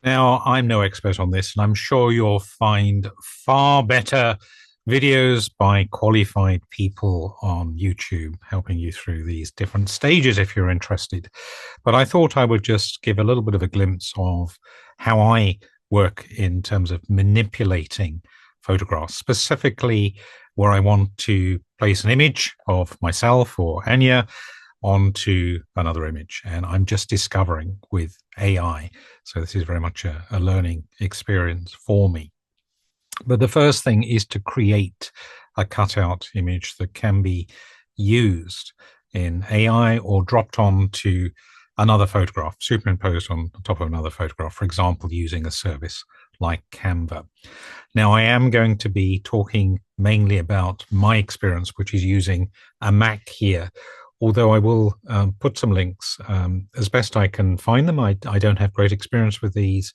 Now, I'm no expert on this, and I'm sure you'll find far better videos by qualified people on YouTube helping you through these different stages if you're interested. But I thought I would just give a little bit of a glimpse of how I work in terms of manipulating photographs, specifically where I want to place an image of myself or Anja onto another image. And I'm just discovering with AI. So this is very much a learning experience for me. But the first thing is to create a cutout image that can be used in AI or dropped onto another photograph, superimposed on top of another photograph, for example, using a service like Canva. Now, I am going to be talking mainly about my experience, which is using a Mac here, although I will put some links as best I can find them. I don't have great experience with these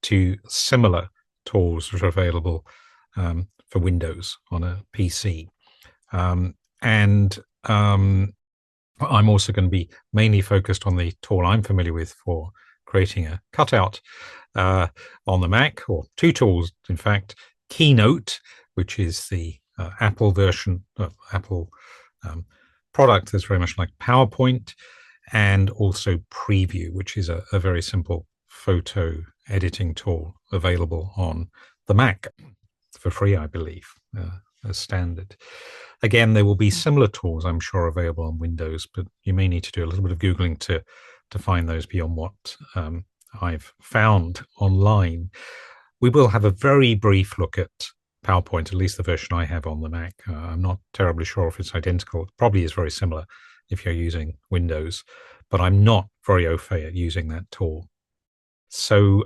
to similar tools that are available for Windows on a PC. And I'm also going to be mainly focused on the tool I'm familiar with for creating a cutout on the Mac, or two tools, in fact. Keynote, which is the Apple version of Apple product that's very much like PowerPoint, and also Preview, which is a very simple photo editing tool available on the Mac for free, I believe, as standard. Again, there will be similar tools, I'm sure, available on Windows, but you may need to do a little bit of Googling to find those beyond what I've found online. We will have a very brief look at PowerPoint, at least the version I have on the Mac. I'm not terribly sure if it's identical. It probably is very similar if you're using Windows, but I'm not very au fait at using that tool. So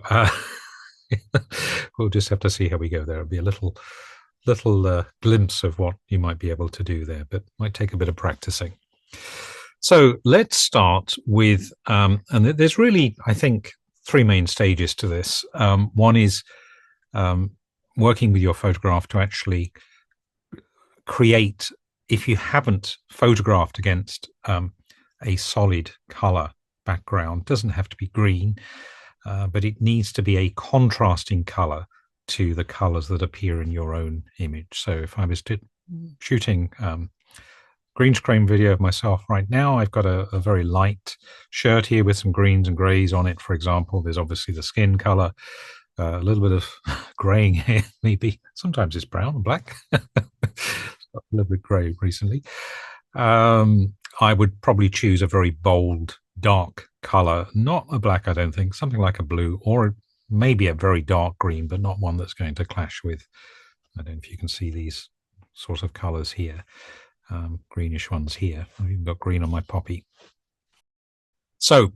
we'll just have to see how we go there. It'll be a little glimpse of what you might be able to do there, but might take a bit of practicing. So let's start with, and there's really, I think, three main stages to this. One is working with your photograph to actually create, if you haven't photographed against a solid color background, doesn't have to be green, but it needs to be a contrasting color to the colors that appear in your own image. So if I was shooting green screen video of myself right now, I've got a very light shirt here with some greens and grays on it, for example. There's obviously the skin color, a little bit of graying hair, maybe. Sometimes it's brown and black. A little bit gray recently. I would probably choose a very bold, dark color, not a black, I don't think, something like a blue, or maybe a very dark green, but not one that's going to clash with, I don't know if you can see these sort of colors here, greenish ones here. I've even got green on my poppy. So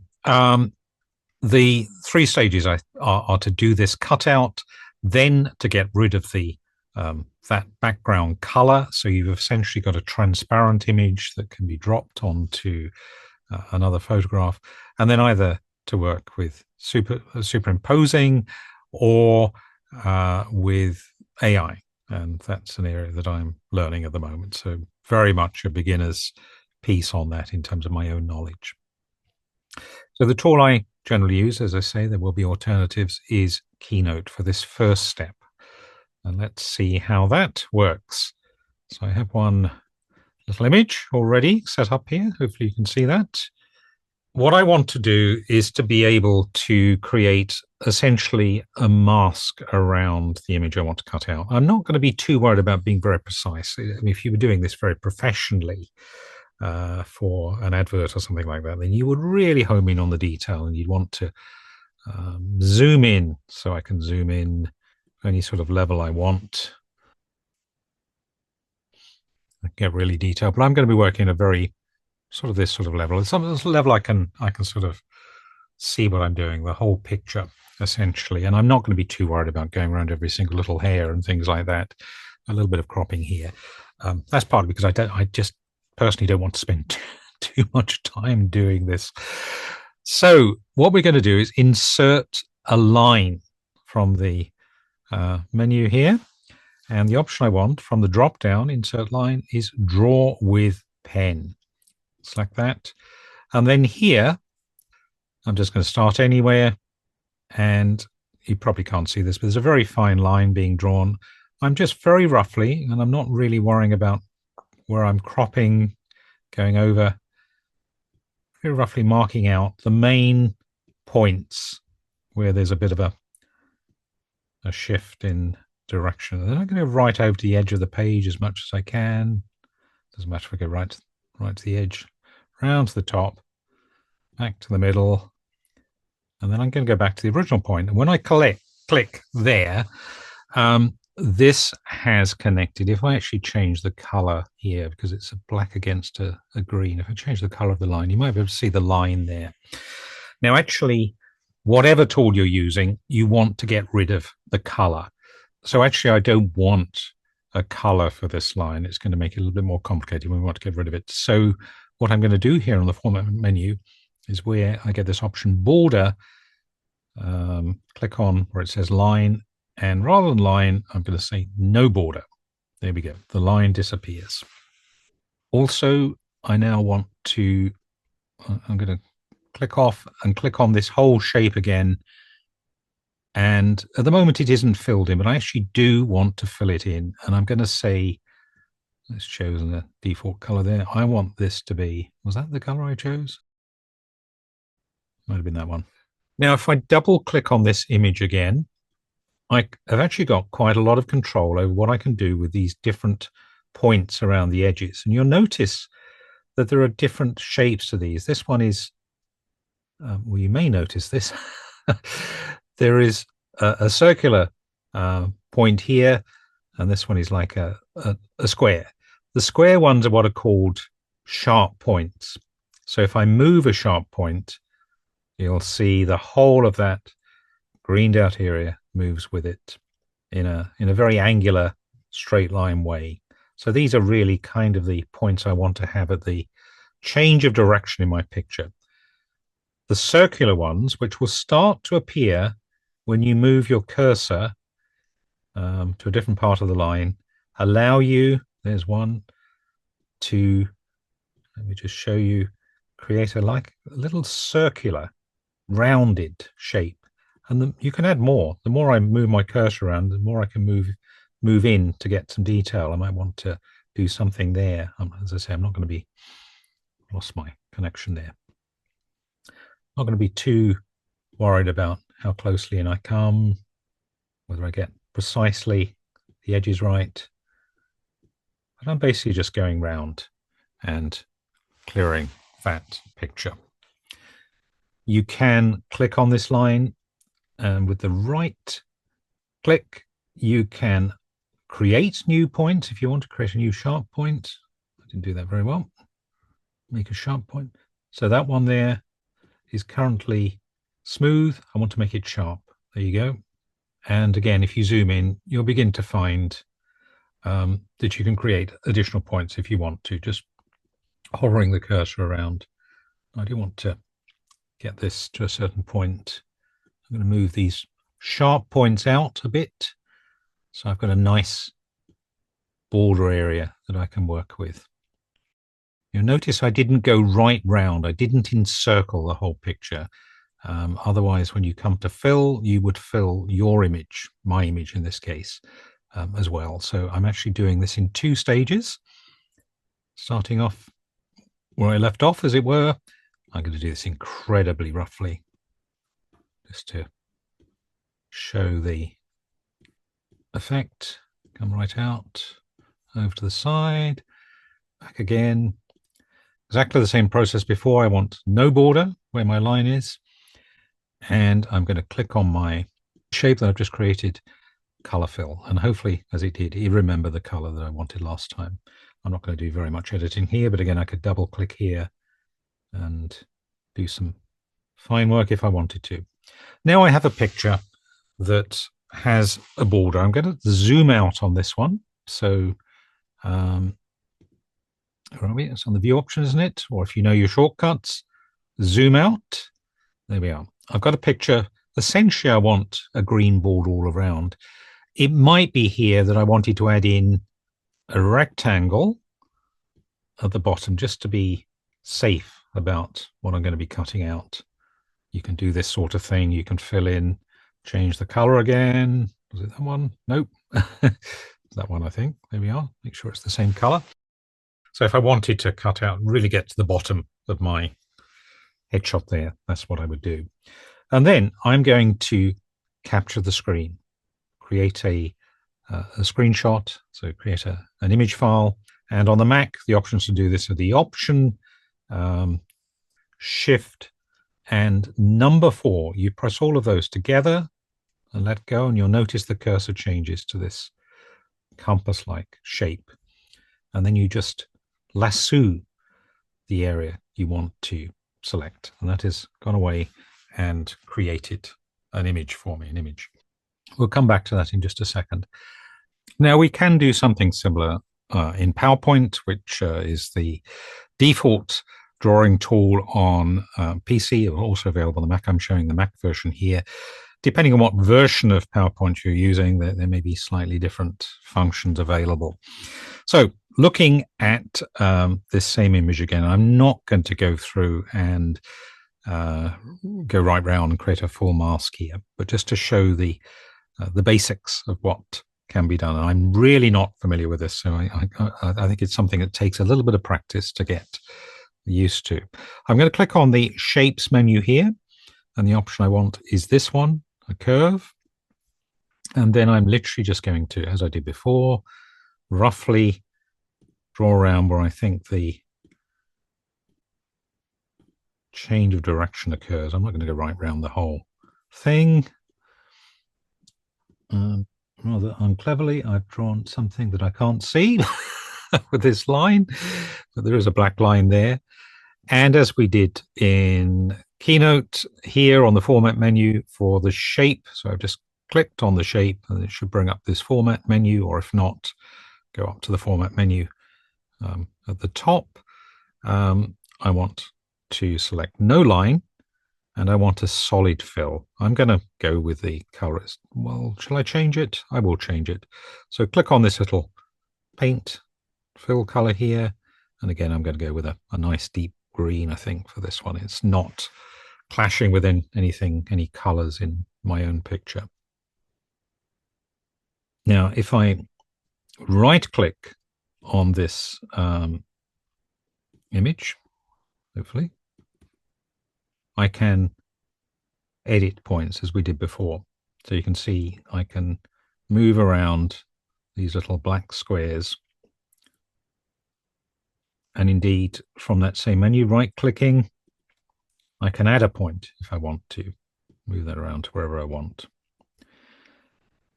the three stages are to do this cutout, then to get rid of the that background color. So you've essentially got a transparent image that can be dropped onto another photograph, and then either to work with superimposing or with AI. And that's an area that I'm learning at the moment. So very much a beginner's piece on that in terms of my own knowledge. So the tool I generally use, as I say, there will be alternatives, is Keynote for this first step. And let's see how that works. So I have one little image already set up here. Hopefully you can see that. What I want to do is to be able to create essentially a mask around the image I want to cut out. I'm not going to be too worried about being very precise. I mean, if you were doing this very professionally for an advert or something like that, then you would really home in on the detail, and you'd want to zoom in. So I can zoom in any sort of level I want. I get really detailed, but I'm going to be working at a very sort of this sort of level. At some level I can sort of see what I'm doing, the whole picture essentially. And I'm not going to be too worried about going around every single little hair and things like that. A little bit of cropping here. That's partly because I just personally don't want to spend too much time doing this. So what we're going to do is insert a line from the menu here. And the option I want from the drop down insert line is draw with pen. Select that. And then here, I'm just going to start anywhere and you probably can't see this, but there's a very fine line being drawn. I'm just very roughly, and I'm not really worrying about where I'm cropping, going over, very roughly marking out the main points where there's a bit of a shift in direction. And then I'm going to go right over to the edge of the page as much as I can. Doesn't matter if I go right to the edge, round to the top, back to the middle, and then I'm going to go back to the original point. And when I click there, this has connected. If I actually change the color here, because it's a black against a green, if I change the color of the line, you might be able to see the line there. Now, actually, whatever tool you're using, you want to get rid of the color. So actually, I don't want a color for this line. It's going to make it a little bit more complicated when we want to get rid of it. So what I'm going to do here on the format menu is where I get this option border, click on where it says line, and rather than line, I'm going to say no border. There we go. The line disappears. Also, I now want to, I'm going to click off and click on this whole shape again. And at the moment it isn't filled in, but I actually do want to fill it in. And I'm going to say, it's chosen the default color there. I want this to be, was that the color I chose? Might have been that one. Now, if I double click on this image again, I've actually got quite a lot of control over what I can do with these different points around the edges. And you'll notice that there are different shapes to these. This one is, well, you may notice this. There is a circular point here, and this one is like a square. The square ones are what are called sharp points. So if I move a sharp point, you'll see the whole of that greened out area moves with it in a very angular straight line way. So these are really kind of the points I want to have at the change of direction in my picture. The circular ones, which will start to appear when you move your cursor to a different part of the line, allow you, there's one, to, let me just show you, create a little circular, rounded shape. And you can add more. The more I move my cursor around, the more I can move in to get some detail. I might want to do something there. As I say, I'm not going to be, lost my connection there. Not going to be too worried about how closely in I come, whether I get precisely the edges right. But I'm basically just going round and clearing that picture. You can click on this line, and with the right click, you can create new points. If you want to create a new sharp point, I didn't do that very well. Make a sharp point. So that one there is currently smooth. I want to make it sharp. There you go. And again, if you zoom in, you'll begin to find that you can create additional points if you want to, just hovering the cursor around. I do want to get this to a certain point. I'm going to move these sharp points out a bit. So I've got a nice border area that I can work with. You'll notice I didn't go right round. I didn't encircle the whole picture. Otherwise, when you come to fill, you would fill your image, my image in this case, as well. So I'm actually doing this in 2 stages, starting off where I left off, as it were. I'm going to do this incredibly roughly, just to show the effect. Come right out, over to the side, back again. Exactly the same process before. I want no border where my line is. And I'm going to click on my shape that I've just created, color fill. And hopefully, as it did, it remembered the color that I wanted last time. I'm not going to do very much editing here, but again, I could double click here and do some fine work if I wanted to. Now I have a picture that has a border. I'm going to zoom out on this one. So where are we? It's on the view option, isn't it? Or if you know your shortcuts, zoom out. There we are. I've got a picture. Essentially, I want a green border all around. It might be here that I wanted to add in a rectangle at the bottom just to be safe about what I'm going to be cutting out. You can do this sort of thing. You can fill in change the color again. Was it that one? Nope. That one, I think. There we are. Make sure it's the same color. So if I wanted to cut out and really get to the bottom of my headshot there, that's what I would do. And then I'm going to capture the screen, create a screenshot, so create an image file. And on the Mac, the options to do this are the Option, Shift, and number 4. You press all of those together and let go, and you'll notice the cursor changes to this compass-like shape. And then you just lasso the area you want to select, and that has gone away and created an image for me, an image. We'll come back to that in just a second. Now we can do something similar in PowerPoint, which is the default drawing tool on PC, also available on the Mac. I'm showing the Mac version here. Depending on what version of PowerPoint you're using, there may be slightly different functions available. So looking at this same image again, I'm not going to go through and go right round and create a full mask here, but just to show the basics of what can be done. And I'm really not familiar with this, so I think it's something that takes a little bit of practice to get used to. I'm going to click on the Shapes menu here, and the option I want is this one, a curve. And then I'm literally just going to, as I did before, roughly draw around where I think the change of direction occurs. I'm not going to go right round the whole thing. Rather uncleverly, I've drawn something that I can't see with this line, but there is a black line there. And as we did in Keynote, here on the Format menu for the shape, so I've just clicked on the shape and it should bring up this Format menu, or if not, go up to the Format menu at the top. I want to select no line, and I want a solid fill. I'm going to go with the colorist. Well, shall I change it? I will change it. So click on this little paint fill color here. And again, I'm going to go with a nice deep green, I think, for this one. It's not clashing with any colors in my own picture. Now, if I right click on this image, hopefully, I can edit points as we did before. So you can see I can move around these little black squares. And indeed, from that same menu, right-clicking, I can add a point if I want to, move that around to wherever I want.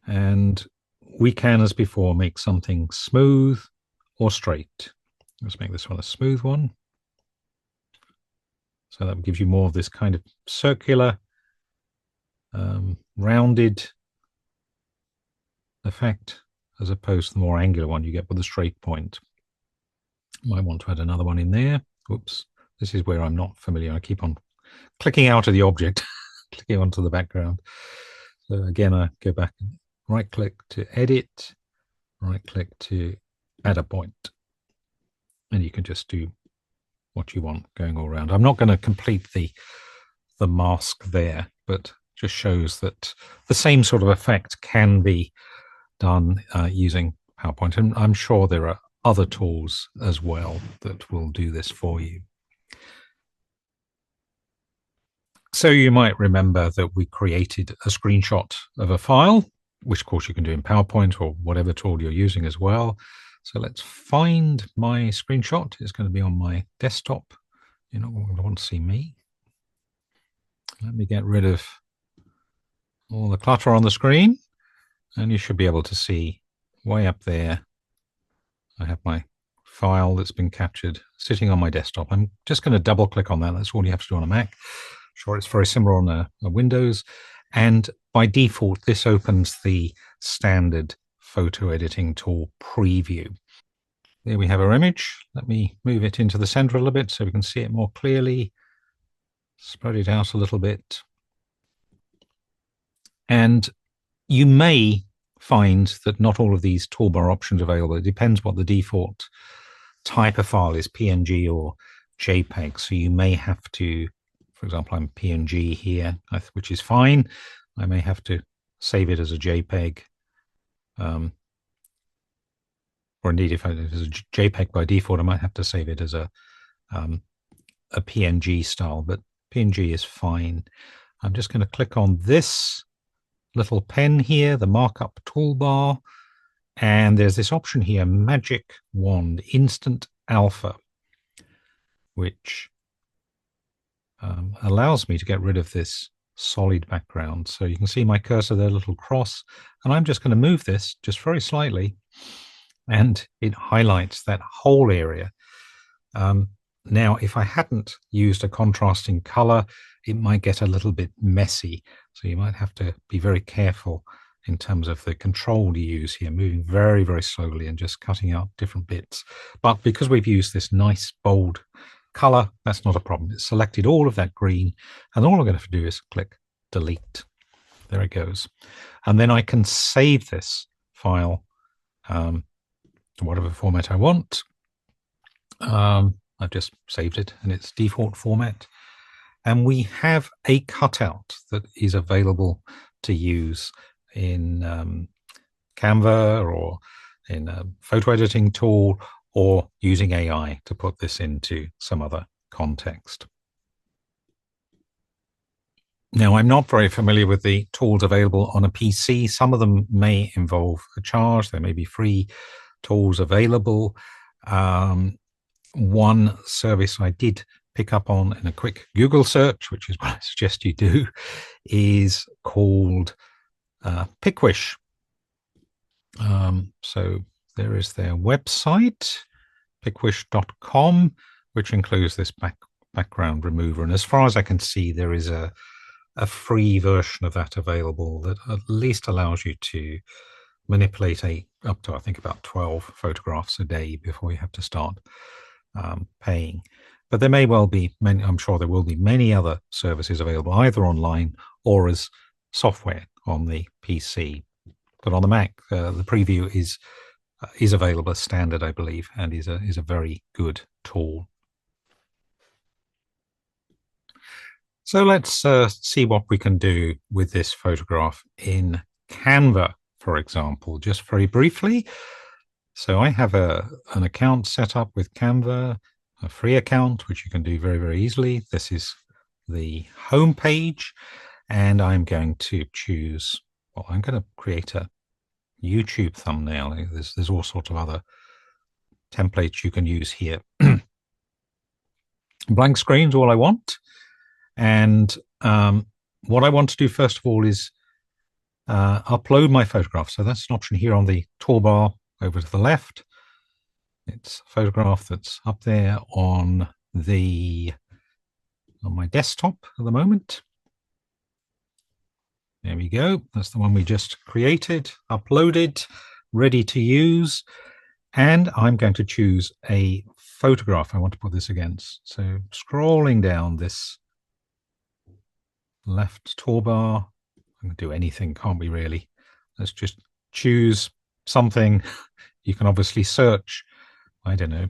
And we can, as before, make something smooth or straight. Let's make this one a smooth one. So that gives you more of this kind of circular, rounded effect, as opposed to the more angular one you get with a straight point. Might want to add another one in there. Oops, this is where I'm not familiar. I keep on clicking out of the object, clicking onto the background. So again, I go back and right click to edit, right click to add a point. And you can just do what you want going all around. I'm not going to complete the mask there, but just shows that the same sort of effect can be done using PowerPoint. And I'm sure there are other tools as well that will do this for you. So you might remember that we created a screenshot of a file, which of course you can do in PowerPoint or whatever tool you're using as well. So let's find my screenshot. It's going to be on my desktop. You're not going to want to see me. Let me get rid of all the clutter on the screen, and you should be able to see way up there. I have my file that's been captured sitting on my desktop. I'm just going to double click on that. That's all you have to do on a Mac. Sure, it's very similar on a Windows. And by default, this opens the standard photo editing tool preview. There we have our image. Let me move it into the center a little bit so we can see it more clearly. Spread it out a little bit. And you may find that not all of these toolbar options are available. It depends what the default type of file is, PNG or JPEG. So you may have to, for example, I'm PNG here, which is fine. I may have to save it as a JPEG, or indeed if it's a JPEG by default, I might have to save it as a PNG style, but PNG is fine. I'm just going to click on this little pen here, the markup toolbar, and there's this option here, Magic Wand Instant Alpha, which allows me to get rid of this solid background. So you can see my cursor there, little cross, and I'm just going to move this just very slightly, and it highlights that whole area. Now, if I hadn't used a contrasting color, it might get a little bit messy. So you might have to be very careful in terms of the control you use here, moving very, very slowly and just cutting out different bits. But because we've used this nice, bold color, that's not a problem. It's selected all of that green, and all I'm going to have to do is click delete. There it goes. And then I can save this file to whatever format I want. I've just saved it in its default format. And we have a cutout that is available to use in Canva or in a photo editing tool, or using AI to put this into some other context. Now, I'm not very familiar with the tools available on a PC. Some of them may involve a charge. There may be free tools available. One service I did pick up on in a quick Google search, which is what I suggest you do, is called Pickwish. So there is their website, pickwish.com, which includes this background remover. And as far as I can see, there is a free version of that available that at least allows you to manipulate up to, I think, about 12 photographs a day before you have to start paying. But there may well be many, I'm sure there will be many other services available either online or as software on the PC. But on the Mac, the preview is available as standard, I believe, and is a very good tool. So let's see what we can do with this photograph in Canva, for example, just very briefly. So I have an account set up with Canva, a free account, which you can do very, very easily. This is the home page, and I'm going to choose, well, I'm going to create a YouTube thumbnail. There's all sorts of other templates you can use here. Blank screen's all I want. And what I want to do first of all is upload my photograph. So that's an option here on the toolbar over to the left. It's a photograph that's up there on my desktop at the moment. There we go. That's the one we just created, uploaded, ready to use. And I'm going to choose a photograph I want to put this against. So scrolling down this left toolbar, I can do anything, can't we really? Let's just choose something. You can obviously search, I don't know,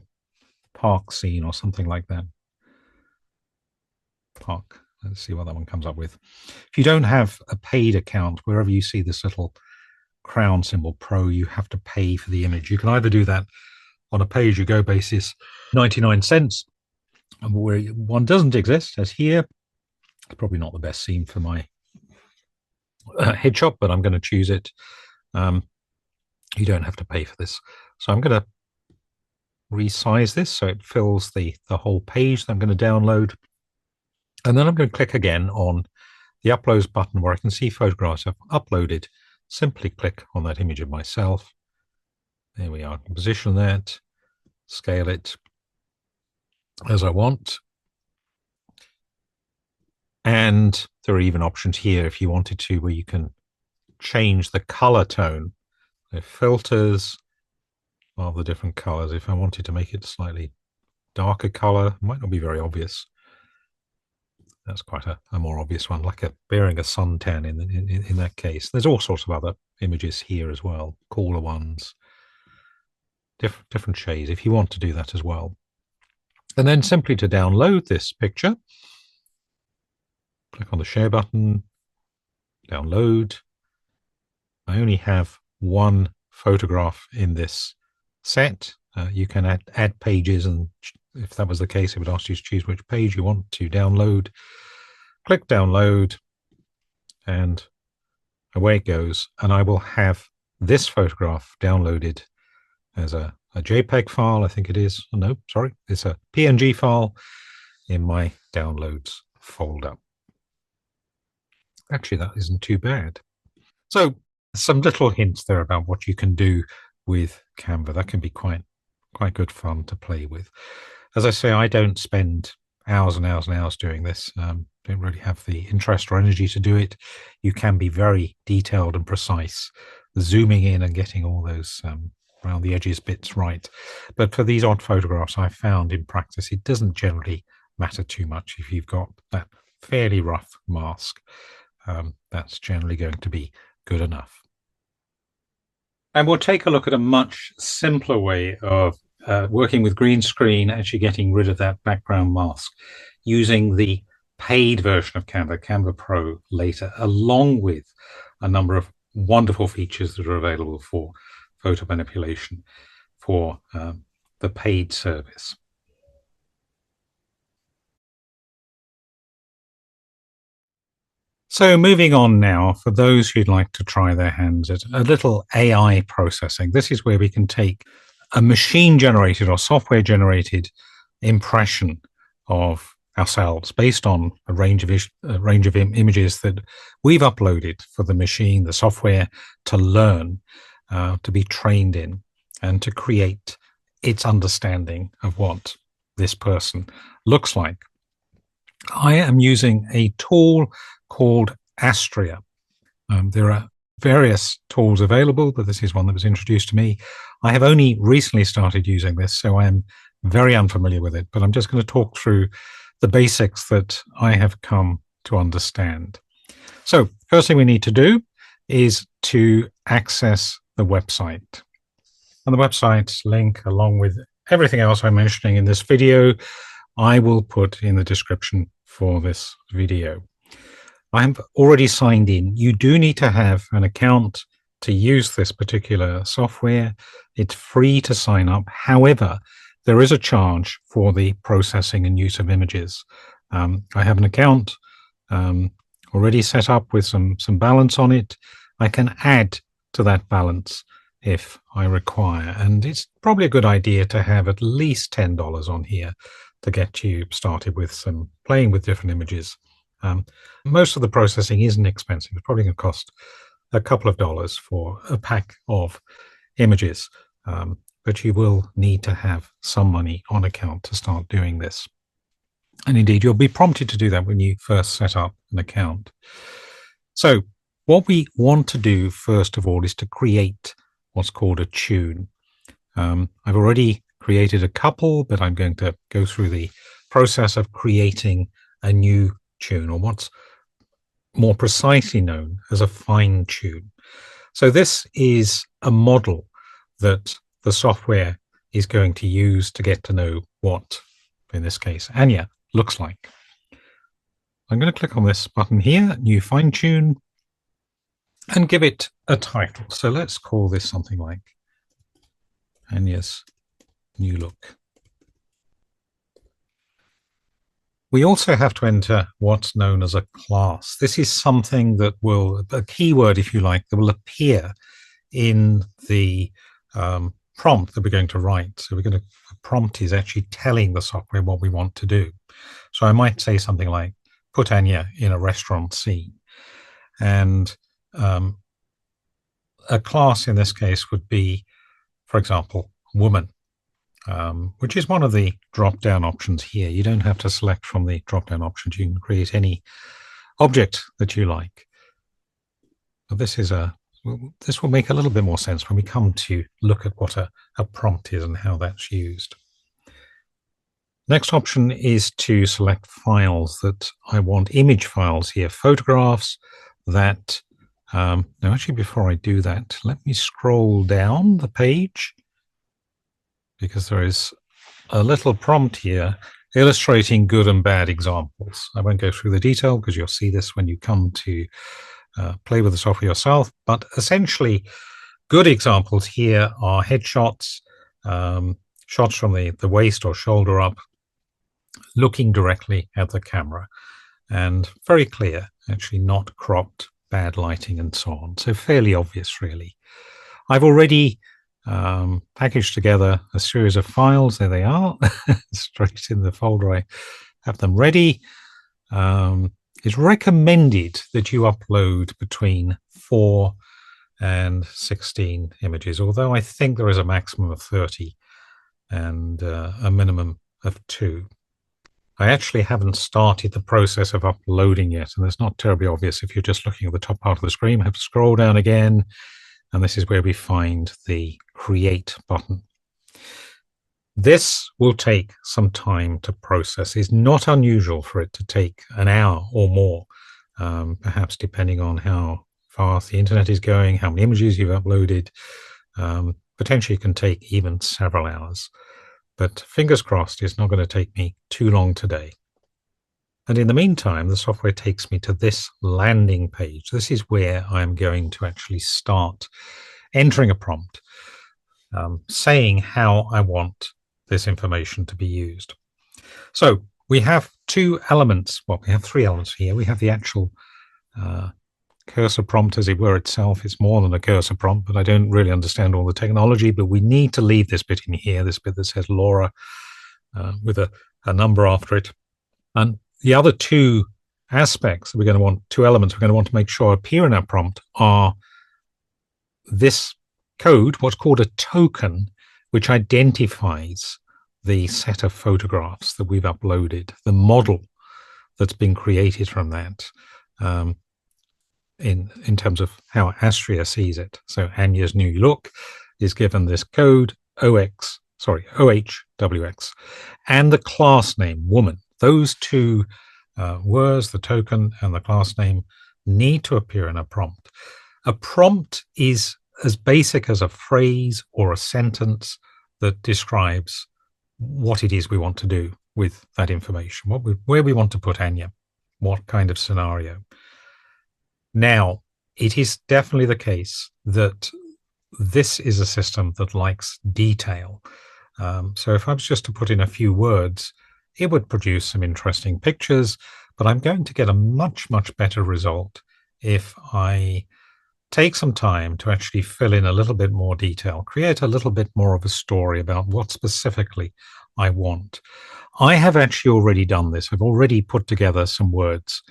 park scene or something like that. Park. Let's see what that one comes up with. If you don't have a paid account, wherever you see this little crown symbol Pro, you have to pay for the image. You can either do that on a pay-as-you-go basis, 99 cents, where one doesn't exist, as here. It's probably not the best scene for my headshot, but I'm going to choose it. You don't have to pay for this. So I'm going to resize this so it fills the whole page that I'm going to download. And then I'm going to click again on the Uploads button where I can see photographs I've uploaded. Simply click on that image of myself. There we are. Position that, scale it as I want. And there are even options here if you wanted to, where you can change the color tone. So filters of the different colors. If I wanted to make it slightly darker color, it might not be very obvious. That's quite a more obvious one, like bearing a suntan in that case. There's all sorts of other images here as well, cooler ones, different shades if you want to do that as well. And then simply to download this picture, click on the share button, download. I only have one photograph in this set. You can add pages, and if that was the case, it would ask you to choose which page you want to download. Click download, and away it goes. And I will have this photograph downloaded as a JPEG file, I think it is. No, sorry, it's a PNG file in my downloads folder. Actually, that isn't too bad. So some little hints there about what you can do with Canva. That can be quite good fun to play with. As I say, I don't spend hours and hours and hours doing this. Don't really have the interest or energy to do it. You can be very detailed and precise, zooming in and getting all those around the edges bits right. But for these odd photographs, I found in practice, it doesn't generally matter too much if you've got that fairly rough mask. That's generally going to be good enough. And we'll take a look at a much simpler way of working with green screen, actually getting rid of that background mask using the paid version of Canva, Canva Pro later, along with a number of wonderful features that are available for photo manipulation for the paid service. So moving on now, for those who'd like to try their hands at a little AI processing, this is where we can take a machine-generated or software-generated impression of ourselves based on a range of images that we've uploaded for the machine, the software, to learn, to be trained in, and to create its understanding of what this person looks like. I am using a tool called Astria. There are various tools available, but this is one that was introduced to me. I have only recently started using this, so I am very unfamiliar with it, but I'm just going to talk through the basics that I have come to understand. So first thing we need to do is to access the website. And the website link, along with everything else I'm mentioning in this video, I will put in the description for this video. I'm already signed in. You do need to have an account to use this particular software. It's free to sign up. However, there is a charge for the processing and use of images. I have an account already set up with some balance on it. I can add to that balance if I require. And it's probably a good idea to have at least $10 on here to get you started with some playing with different images. Most of the processing isn't expensive. It's probably going to cost a couple of dollars for a pack of images, but you will need to have some money on account to start doing this. And indeed, you'll be prompted to do that when you first set up an account. So what we want to do, first of all, is to create what's called a tune. I've already created a couple, but I'm going to go through the process of creating a new tune, or what's more precisely known as a fine tune. So this is a model that the software is going to use to get to know what, in this case, Anja looks like. I'm going to click on this button here, new fine tune, and give it a title. So let's call this something like Anja's new look. We also have to enter what's known as a class. This is something that will, a keyword, if you like, that will appear in the prompt that we're going to write. So the prompt is actually telling the software what we want to do. So I might say something like, put Anja in a restaurant scene. And a class in this case would be, for example, woman. Which is one of the drop-down options here. You don't have to select from the drop-down options. You can create any object that you like. But this will make a little bit more sense when we come to look at what a prompt is and how that's used. Next option is to select files that I want, image files here, photographs that, now actually before I do that, let me scroll down the page, because there is a little prompt here illustrating good and bad examples. I won't go through the detail because you'll see this when you come to play with the software yourself. But essentially, good examples here are headshots, shots from the waist or shoulder up, looking directly at the camera, and very clear, actually not cropped, bad lighting and so on. So fairly obvious, really. I've already packaged together a series of files. There they are, straight in the folder. I have them ready. It's recommended that you upload between 4 and 16 images, although I think there is a maximum of 30 and a minimum of 2. I actually haven't started the process of uploading yet, and it's not terribly obvious if you're just looking at the top part of the screen. I have to scroll down again, and this is where we find the Create button. This will take some time to process. It's not unusual for it to take an hour or more, perhaps depending on how fast the internet is going, how many images you've uploaded. Potentially it can take even several hours. But fingers crossed, it's not going to take me too long today. And in the meantime, the software takes me to this landing page. This is where I'm going to actually start entering a prompt, saying how I want this information to be used. So we have 2 elements. Well, we have 3 elements here. We have the actual cursor prompt, as it were, itself. It's more than a cursor prompt, but I don't really understand all the technology. But we need to leave this bit in here, this bit that says Laura with a number after it. And the other 2 aspects that we're going to want, 2 elements we're going to want to make sure appear in our prompt are this code, what's called a token, which identifies the set of photographs that we've uploaded, the model that's been created from that, in terms of how Astria sees it. So Anja's new look is given this code OHWX, and the class name woman. Those 2 words, the token and the class name, need to appear in a prompt. A prompt is as basic as a phrase or a sentence that describes what it is we want to do with that information, where we want to put Anja, what kind of scenario. Now, it is definitely the case that this is a system that likes detail. So if I was just to put in a few words, it would produce some interesting pictures, but I'm going to get a much, much better result if I take some time to actually fill in a little bit more detail, create a little bit more of a story about what specifically I want. I have actually already done this. I've already put together some words,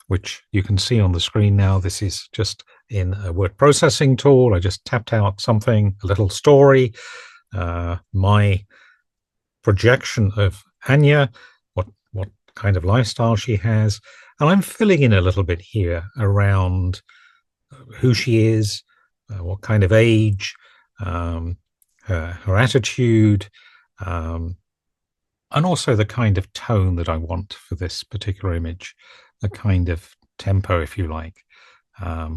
which you can see on the screen now. This is just in a word processing tool. I just tapped out something, a little story, my projection of Anja, what kind of lifestyle she has, and I'm filling in a little bit here around who she is, what kind of age, her attitude, and also the kind of tone that I want for this particular image, the kind of tempo, if you like.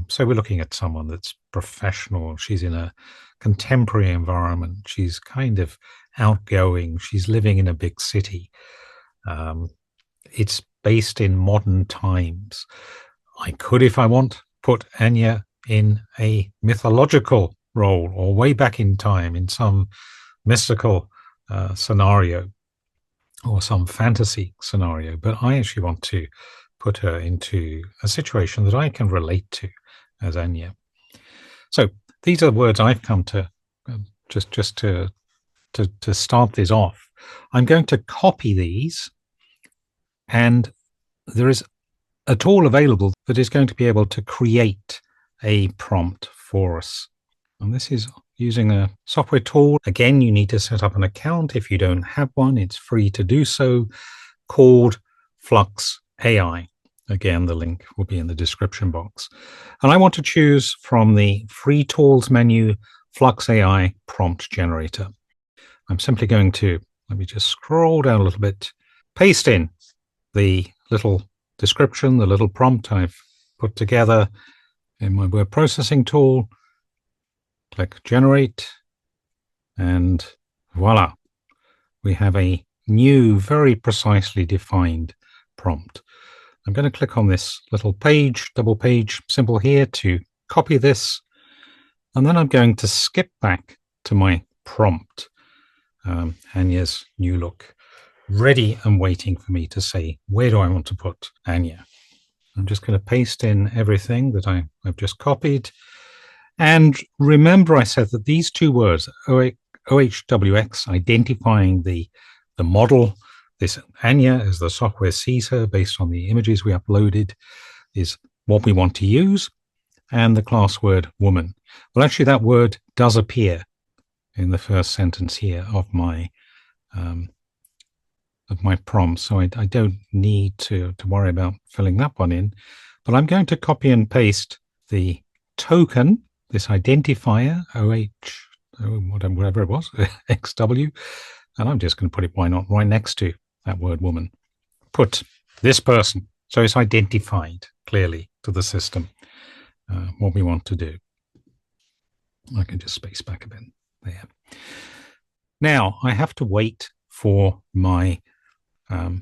So we're looking at someone that's professional. She's in a contemporary environment. She's kind of outgoing. She's living in a big city. It's based in modern times. I could, if I want, put Anja in a mythological role or way back in time in some mystical scenario or some fantasy scenario, but I actually want to put her into a situation that I can relate to as Anja. So these are words I've come to just to start this off. I'm going to copy these, and there is a tool available that is going to be able to create a prompt for us. And this is using a software tool. Again, you need to set up an account. If you don't have one, it's free to do so, called Flux-AI. Again, the link will be in the description box. And I want to choose from the free tools menu, Flux-AI prompt generator. I'm simply going to, let me just scroll down a little bit, paste in the little description, the little prompt I've put together in my word processing tool, click generate, and voila, we have a new, very precisely defined prompt. I'm going to click on this little page, double page symbol here to copy this. And then I'm going to skip back to my prompt. Anja's new look, ready and waiting for me to say, where do I want to put Anja? I'm just going to paste in everything that I've just copied. And remember, I said that these two words, OHWX, identifying the model, this Anja as the software sees her based on the images we uploaded, is what we want to use, and the class word woman. Well, actually, that word does appear in the first sentence here of my prompt, so I don't need to worry about filling that one in. But I'm going to copy and paste the token, this identifier, whatever it was, XW, and I'm just going to put it, why not, right next to that word woman. Put this person, so it's identified clearly to the system what we want to do. I can just space back a bit there. Now I have to wait for my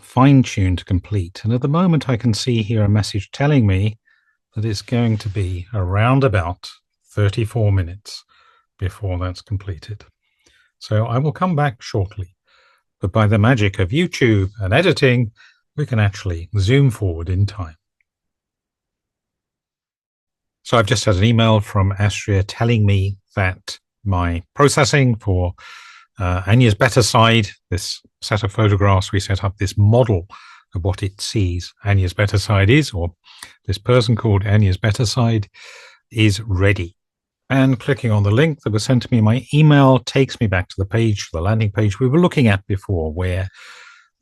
fine-tune to complete, and at the moment I can see here a message telling me that it's going to be around about 34 minutes before that's completed. So I will come back shortly, but by the magic of YouTube and editing, we can actually zoom forward in time. So I've just had an email from Astria telling me that my processing for Anja's better side, this set of photographs, we set up this model of what it sees Anja's better side is, or this person called Anja's better side is ready. And clicking on the link that was sent to me in my email takes me back to the page, the landing page we were looking at before, where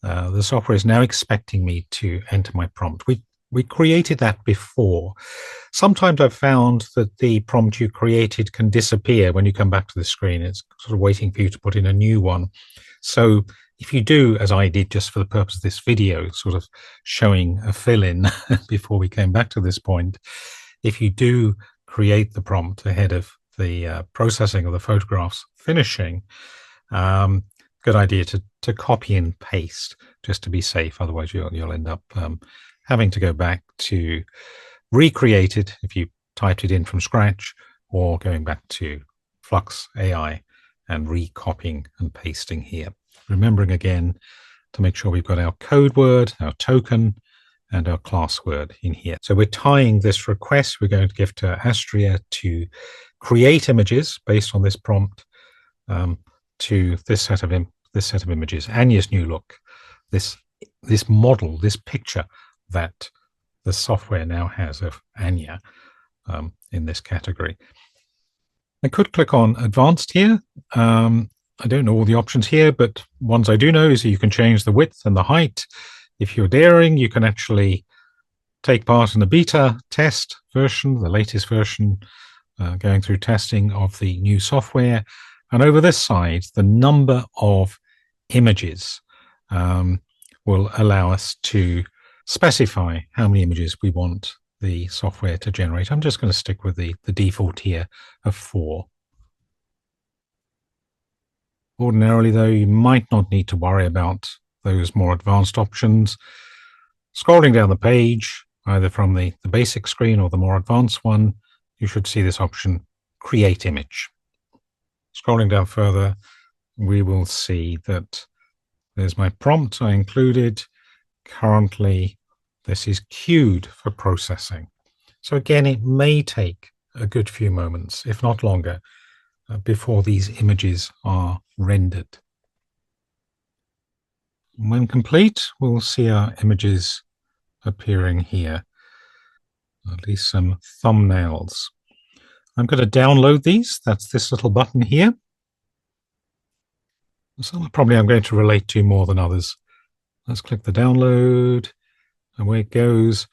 the software is now expecting me to enter my prompt. We created that before. Sometimes I've found that the prompt you created can disappear when you come back to the screen. It's sort of waiting for you to put in a new one. So if you do, as I did just for the purpose of this video, sort of showing a fill-in before we came back to this point, if you do create the prompt ahead of the processing of the photographs finishing, good idea to copy and paste just to be safe. Otherwise, you'll end up having to go back to recreate it if you typed it in from scratch, or going back to Flux-AI and recopying and pasting here. Remembering again to make sure we've got our code word, our token, and our class word in here. So we're tying this request we're going to give to Astria to create images based on this prompt to this set of images, Anja's new look, this model, this picture that the software now has of Anja in this category. I could click on advanced here. I don't know all the options here, but ones I do know is that you can change the width and the height. If you're daring, you can actually take part in the beta test version, the latest version, going through testing of the new software. And over this side, the number of images will allow us to specify how many images we want the software to generate. I'm just going to stick with the default here of 4. Ordinarily, though, you might not need to worry about those more advanced options. Scrolling down the page, either from the basic screen or the more advanced one, you should see this option, Create Image. Scrolling down further, we will see that there's my prompt I included. Currently, this is queued for processing. So again, it may take a good few moments, if not longer, before these images are rendered. When complete, we'll see our images appearing here, at least some thumbnails. I'm going to download these. That's this little button here. Some probably I'm going to relate to more than others. Let's click the download, and away it goes.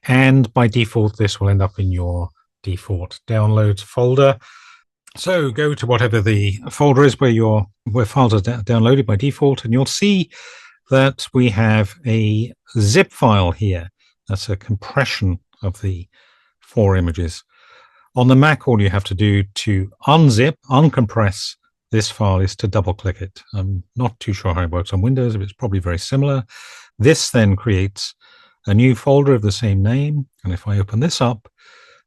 And by default, this will end up in your default downloads folder. So go to whatever the folder is where files are downloaded by default, and you'll see that we have a zip file here. That's a compression of the 4 images. On the Mac, all you have to do to uncompress this file is to double click it. I'm not too sure how it works on Windows, but it's probably very similar. This then creates a new folder of the same name. And if I open this up,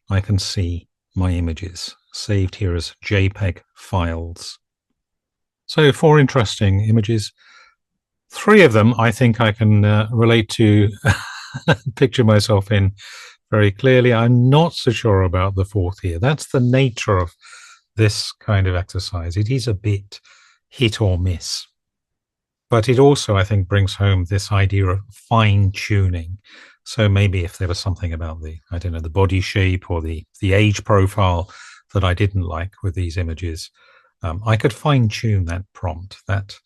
I can see my images saved here as JPEG files. So 4 interesting images. 3 of them I think I can relate to, picture myself in very clearly. I'm not so sure about the 4th here. That's the nature of this kind of exercise. It is a bit hit or miss. But it also, I think, brings home this idea of fine tuning. So maybe if there was something about the, I don't know, the body shape or the age profile that I didn't like with these images, I could fine tune that prompt, that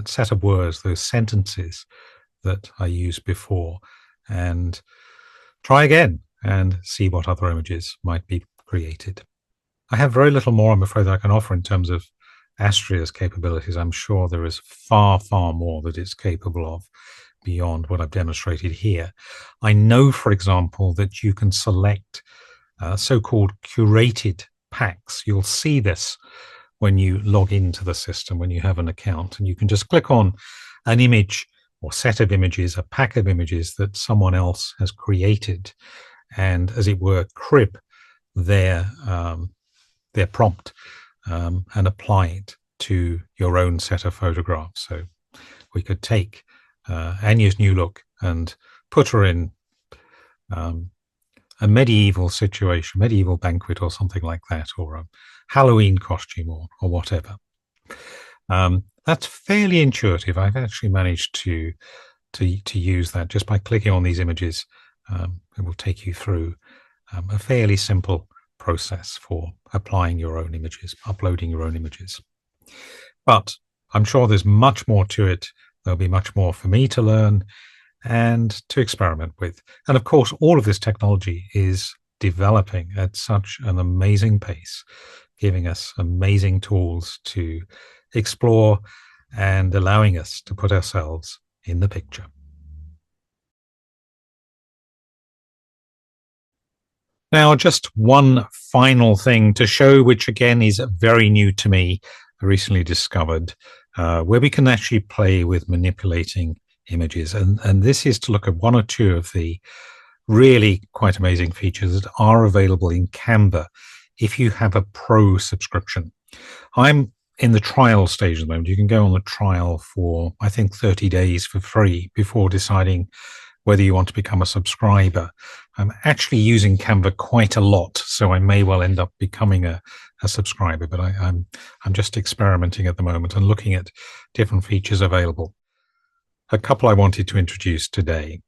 set of words, those sentences that I used before, and try again and see what other images might be created. I have very little more, I'm afraid, that I can offer in terms of Astria's capabilities. I'm sure there is far, far more that it's capable of beyond what I've demonstrated here. I know, for example, that you can select so-called curated packs. You'll see this when you log into the system, when you have an account, and you can just click on an image or set of images, a pack of images that someone else has created, and as it were, crib their prompt and apply it to your own set of photographs. So we could take Anya's new look and put her in a medieval situation, medieval banquet or something like that, or a Halloween costume or whatever. That's fairly intuitive. I've actually managed to use that just by clicking on these images. It will take you through a fairly simple process for applying your own images, uploading your own images. But I'm sure there's much more to it. There'll be much more for me to learn and to experiment with. And of course, all of this technology is developing at such an amazing pace, giving us amazing tools to explore and allowing us to put ourselves in the picture. Now, just one final thing to show, which again is very new to me, I recently discovered, where we can actually play with manipulating images. And this is to look at 1 or 2 of the really quite amazing features that are available in Canva if you have a Pro subscription. I'm in the trial stage at the moment. You can go on the trial for, I think, 30 days for free before deciding whether you want to become a subscriber. I'm actually using Canva quite a lot, so I may well end up becoming a subscriber, but I'm just experimenting at the moment and looking at different features available. A couple I wanted to introduce today.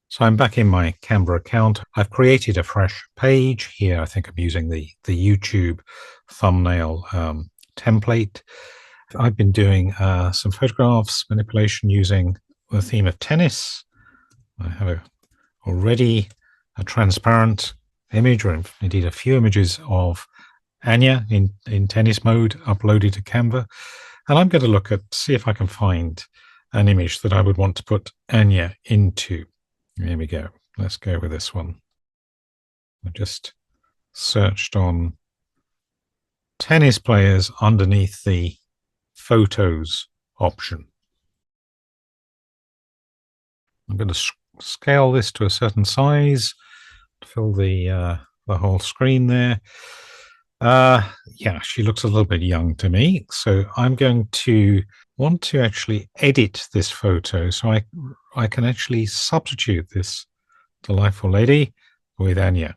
So I'm back in my Canva account. I've created a fresh page here. I think I'm using the YouTube thumbnail template. I've been doing some photographs manipulation using the theme of tennis. I have already a transparent image, or indeed a few images of Anja in tennis mode uploaded to Canva. And I'm going to see if I can find an image that I would want to put Anja into. Here we go. Let's go with this one. I just searched on tennis players underneath the photos option. I'm going to scale this to a certain size, fill the whole screen there. Yeah, she looks a little bit young to me. So I'm going to want to actually edit this photo so I can actually substitute this delightful lady with Anja.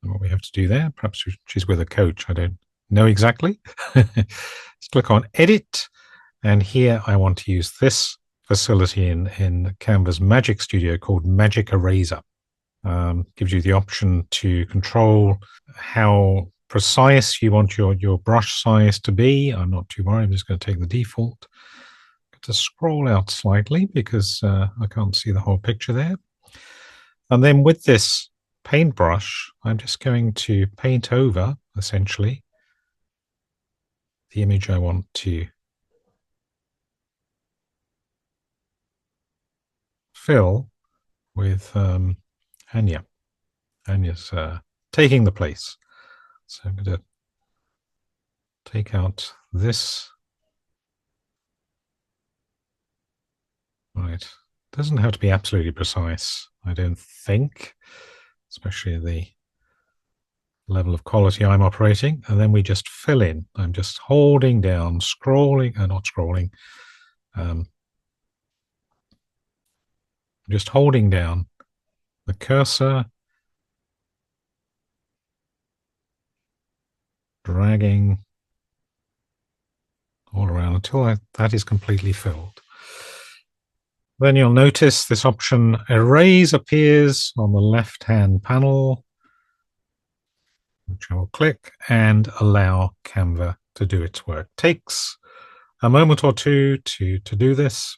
And what we have to do there, perhaps she's with a coach, I don't know exactly. Let's click on edit. And here I want to use this facility in Canva's Magic Studio called Magic Eraser. Gives you the option to control how precise you want your brush size to be. I'm not too worried. I'm just going to take the default. To scroll out slightly because I can't see the whole picture there. And then with this paintbrush, I'm just going to paint over, essentially, the image I want to fill with Anja. Anja's taking the place. So I'm going to take out this. Right. Doesn't have to be absolutely precise, I don't think, especially at the level of quality I'm operating. And then we just fill in. I'm just holding down, scrolling, not scrolling, just holding down the cursor, dragging all around until that is completely filled. Then you'll notice this option Erase appears on the left-hand panel, which I will click and allow Canva to do its work. Takes a moment or two to do this.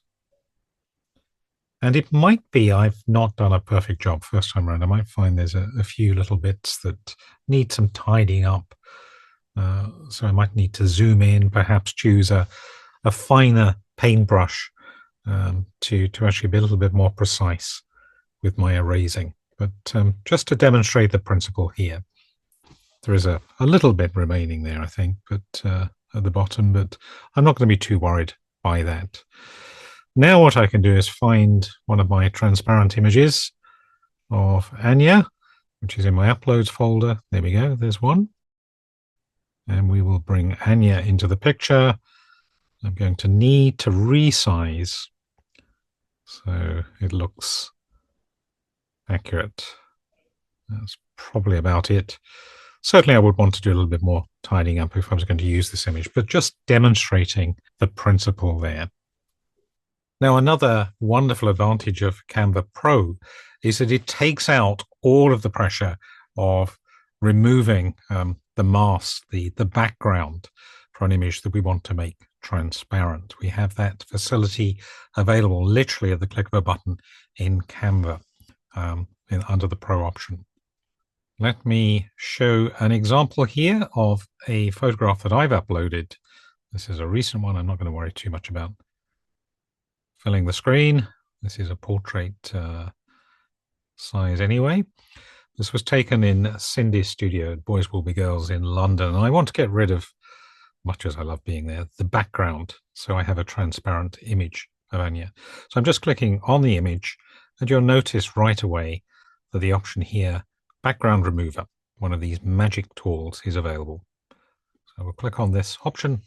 And it might be I've not done a perfect job first time around. I might find there's a few little bits that need some tidying up. So I might need to zoom in, perhaps choose a finer paintbrush to actually be a little bit more precise with my erasing. But just to demonstrate the principle here, there is a little bit remaining there, I think, but at the bottom, but I'm not going to be too worried by that. Now what I can do is find one of my transparent images of Anja, which is in my uploads folder. There we go, there's one. And we will bring Anja into the picture. I'm going to need to resize so it looks accurate. That's probably about it. Certainly I would want to do a little bit more tidying up if I was going to use this image, but just demonstrating the principle there. Now, another wonderful advantage of Canva Pro is that it takes out all of the pressure of removing the mask, the background for an image that we want to make transparent. We have that facility available literally at the click of a button in Canva under the Pro option. Let me show an example here of a photograph that I've uploaded. This is a recent one. I'm not going to worry too much about filling the screen. This is a portrait size anyway. This was taken in Cindy's studio at Boys Will Be Girls in London. And I want to get rid of, much as I love being there, the background. So I have a transparent image of Anja. So I'm just clicking on the image, and you'll notice right away that the option here, background remover, one of these magic tools, is available. So we'll click on this option.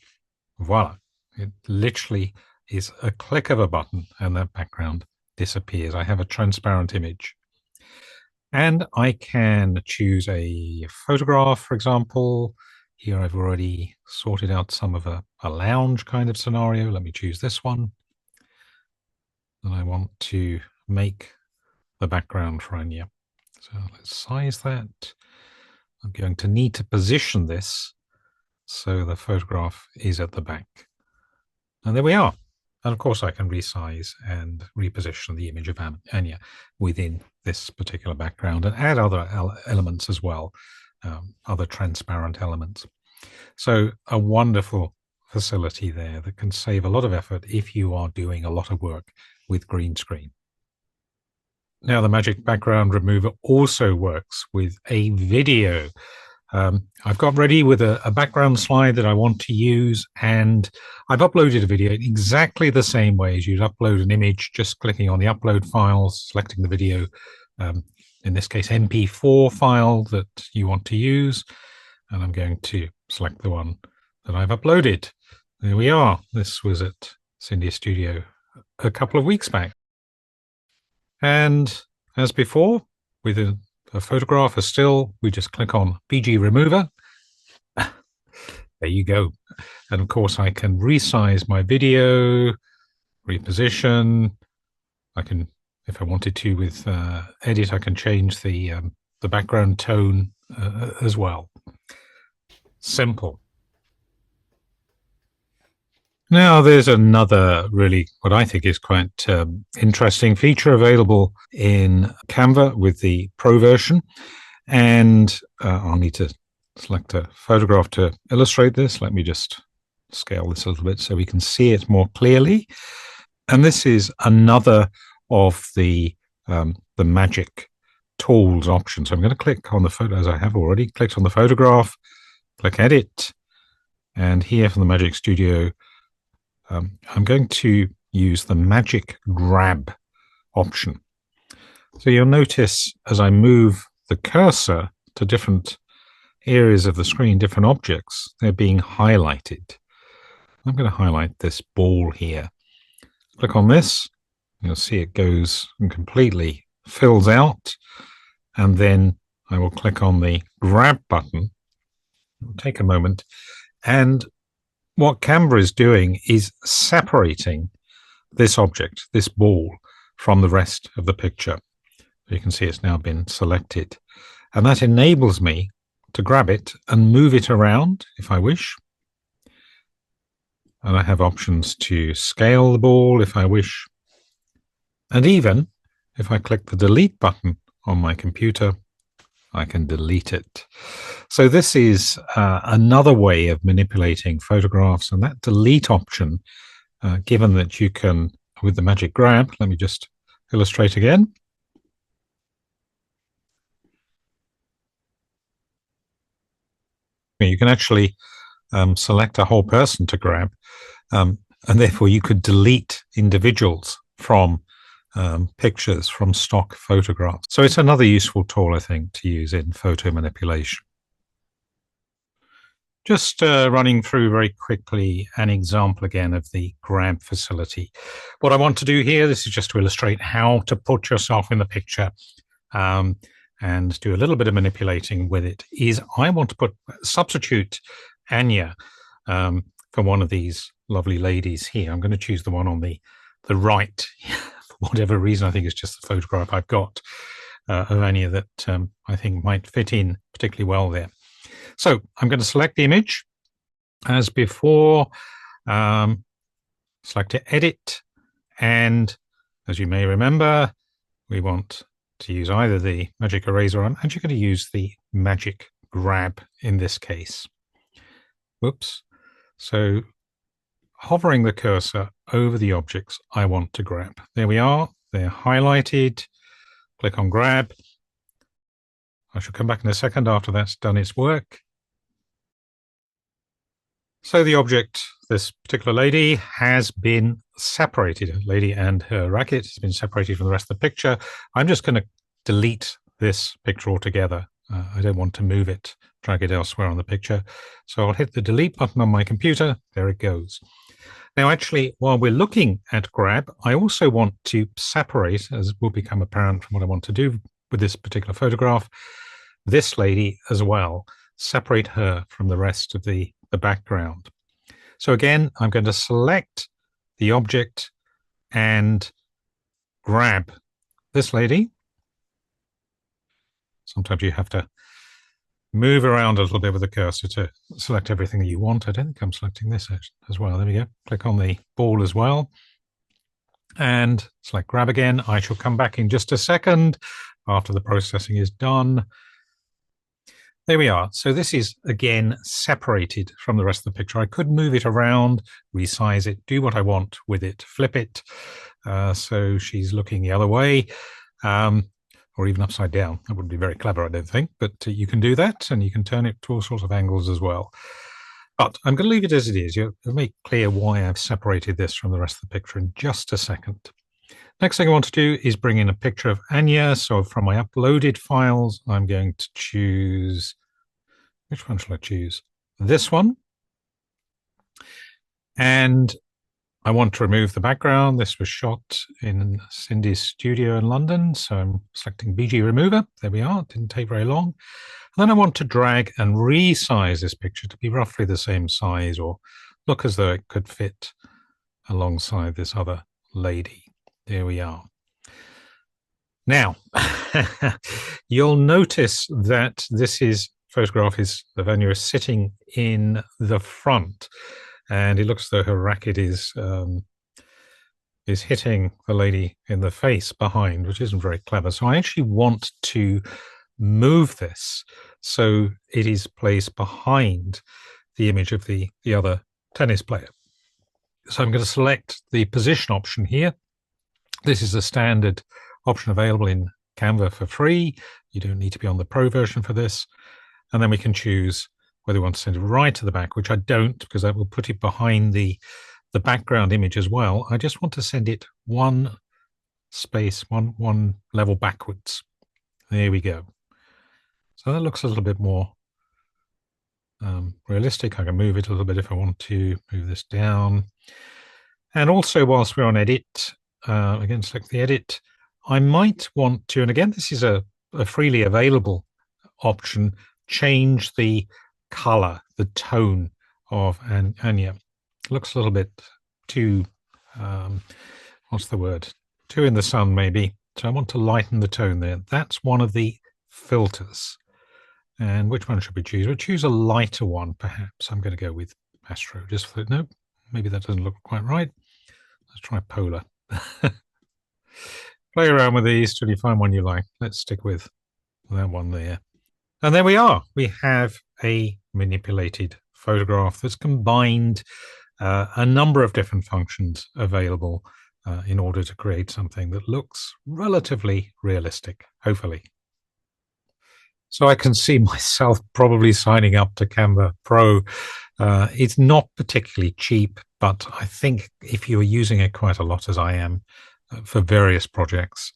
Voila. It literally is a click of a button and that background disappears. I have a transparent image. And I can choose a photograph, for example. Here I've already sorted out some of a lounge kind of scenario. Let me choose this one. And I want to make the background for Anja. So let's size that. I'm going to need to position this so the photograph is at the back. And there we are. And of course I can resize and reposition the image of Anja within this particular background and add other elements as well, other transparent elements. So a wonderful facility there that can save a lot of effort if you are doing a lot of work with green screen. Now the magic background remover also works with a video. I've got ready with a background slide that I want to use, and I've uploaded a video in exactly the same way as you'd upload an image, just clicking on the upload files, selecting the video, in this case MP4 file that you want to use, and I'm going to select the one that I've uploaded. There we are. This was at Cindy's studio a couple of weeks back. And as before, with a photograph, a still, we just click on BG Remover. There you go. And of course, I can resize my video, reposition. I can, if I wanted to, with edit, I can change the background tone as well. Simple. Now, there's another really, what I think is quite interesting feature available in Canva with the Pro version. And I'll need to select a photograph to illustrate this. Let me just scale this a little bit so we can see it more clearly. And this is another of the magic tools options. So I'm going to click on the photo, as I have already clicked on the photograph, click Edit. And here from the Magic Studio, I'm going to use the magic grab option. So you'll notice as I move the cursor to different areas of the screen, different objects, they're being highlighted. I'm going to highlight this ball here. Click on this, you'll see it goes and completely fills out, and then I will click on the grab button. It'll take a moment, and what Canva is doing is separating this object, this ball, from the rest of the picture. You can see it's now been selected, and that enables me to grab it and move it around if I wish. And I have options to scale the ball if I wish. And even if I click the delete button on my computer, I can delete it. So this is another way of manipulating photographs, and that delete option, given that you can, with the magic grab, let me just illustrate again. You can actually select a whole person to grab, and therefore you could delete individuals from pictures, from stock photographs. So it's another useful tool, I think, to use in photo manipulation. Just running through very quickly an example again of the grab facility. What I want to do here, this is just to illustrate how to put yourself in the picture and do a little bit of manipulating with it, is I want to substitute Anja for one of these lovely ladies here. I'm going to choose the one on the right. For whatever reason, I think it's just the photograph I've got of Anja that I think might fit in particularly well there. So I'm going to select the image as before, select to edit, and as you may remember, we want to use either the magic eraser or I'm actually going to use the magic grab in this case. Whoops. So hovering the cursor over the objects I want to grab. There we are. They're highlighted. Click on grab. I shall come back in a second after that's done its work. So the object, this particular lady, has been separated. Lady and her racket has been separated from the rest of the picture. I'm just going to delete this picture altogether. I don't want to move it, drag it elsewhere on the picture. So I'll hit the delete button on my computer. There it goes. Now, actually, while we're looking at grab, I also want to separate, as will become apparent from what I want to do with this particular photograph, this lady as well, separate her from the rest of the background. So again, I'm going to select the object and grab this lady. Sometimes you have to move around a little bit with the cursor to select everything that you want. I don't think I'm selecting this as well. There we go. Click on the ball as well and select grab again. I shall come back in just a second after the processing is done. There we are. So this is, again, separated from the rest of the picture. I could move it around, resize it, do what I want with it, flip it. So she's looking the other way, or even upside down. That wouldn't be very clever, I don't think, but you can do that, and you can turn it to all sorts of angles as well. But I'm going to leave it as it is. You'll make clear why I've separated this from the rest of the picture in just a second. Next thing I want to do is bring in a picture of Anja. So from my uploaded files, I'm going to choose, which one shall I choose? This one. And I want to remove the background. This was shot in Cindy's studio in London. So I'm selecting BG Remover. There we are. It didn't take very long. And then I want to drag and resize this picture to be roughly the same size or look as though it could fit alongside this other lady. There we are. Now, you'll notice that this photograph of Anja is sitting in the front, and it looks as though her racket is hitting the lady in the face behind, which isn't very clever. So I actually want to move this so it is placed behind the image of the other tennis player. So I'm going to select the position option here. This is a standard option available in Canva for free. You don't need to be on the Pro version for this. And then we can choose whether we want to send it right to the back, which I don't, because that will put it behind the background image as well. I just want to send it one space, one level backwards. There we go. So that looks a little bit more realistic. I can move it a little bit if I want to move this down. And also, whilst we're on edit, again, select the edit, I might want to, and again, this is a freely available option, change the color, the tone of Anja. Looks a little bit too, what's the word? Too in the sun, maybe. So I want to lighten the tone there. That's one of the filters. And which one should we choose? We'll choose a lighter one, perhaps. I'm going to go with Astro. Just for no, maybe that doesn't look quite right. Let's try polar. Play around with these till you find one you like. Let's stick with that one there. And there we are. We have a manipulated photograph that's combined a number of different functions available in order to create something that looks relatively realistic, hopefully. So I can see myself probably signing up to Canva Pro. It's not particularly cheap, but I think if you're using it quite a lot, as I am, for various projects,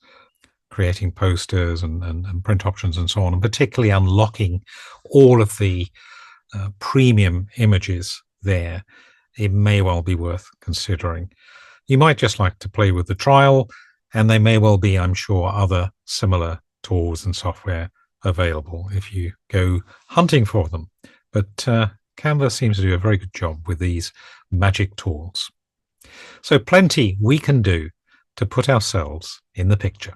creating posters and print options and so on, and particularly unlocking all of the premium images there, it may well be worth considering. You might just like to play with the trial, and there may well be, I'm sure, other similar tools and software available if you go hunting for them. But Canva seems to do a very good job with these magic tools. So plenty we can do to put ourselves in the picture.